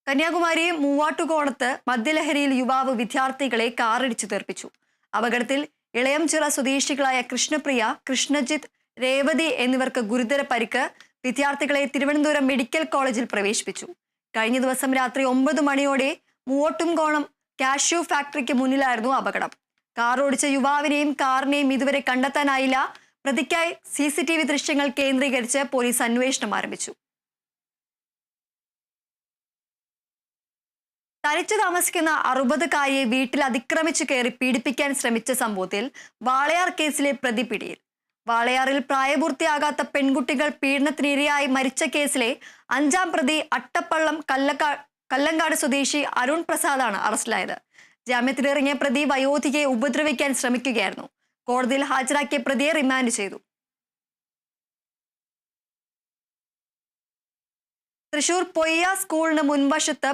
കന്യാകുമാരി മൂവാട്ടുകോണത്ത് മദ്യലഹരിയിൽ യുവാവ് വിദ്യാർത്ഥികളെ കാറിടിച്ചു തെറിപ്പിച്ചു. അപകടത്തിൽ ഇളയംചിറ സ്വദേശികളായ കൃഷ്ണപ്രിയ, കൃഷ്ണജിത്ത്, രേവതി എന്നിവർക്ക് ഗുരുതര പരിക്ക്. വിദ്യാർത്ഥികളെ തിരുവനന്തപുരം മെഡിക്കൽ കോളേജിൽ പ്രവേശിപ്പിച്ചു. കഴിഞ്ഞ ദിവസം രാത്രി 9 മണിയോടെ മൂവാട്ടുംകോണം കാഷ്യൂ ഫാക്ടറിക്ക് മുന്നിലായിരുന്നു അപകടം. കാർ ഓടിച്ച യുവാവിനെയും കാറിനെയും ഇതുവരെ കണ്ടെത്താനായില്ല. പ്രതിക്കായി CCTV ദൃശ്യങ്ങൾ കേന്ദ്രീകരിച്ച് പോലീസ് അന്വേഷണം ആരംഭിച്ചു. തനിച്ചു താമസിക്കുന്ന 60-കാരിയെ വീട്ടിൽ അതിക്രമിച്ചു കയറി പീഡിപ്പിക്കാൻ ശ്രമിച്ച സംഭവത്തിൽ വാളയാർ കേസിലെ പ്രതി പിടിയിൽ. വാളയാറിൽ പ്രായപൂർത്തിയാകാത്ത പെൺകുട്ടികൾ പീഡനത്തിനിരയായി മരിച്ച കേസിലെ 5-ാം പ്രതി അട്ടപ്പള്ളം കല്ലങ്കാട് സ്വദേശി അരുൺ പ്രസാദാണ് അറസ്റ്റിലായത്. ജാമ്യത്തിലിറങ്ങിയ പ്രതി വയോധികയെ ഉപദ്രവിക്കാൻ ശ്രമിക്കുകയായിരുന്നു. കോടതിയിൽ ഹാജരാക്കിയ പ്രതിയെ റിമാൻഡ് ചെയ്തു. തൃശൂർ പൊയ്യ സ്കൂളിന് മുൻവശത്ത്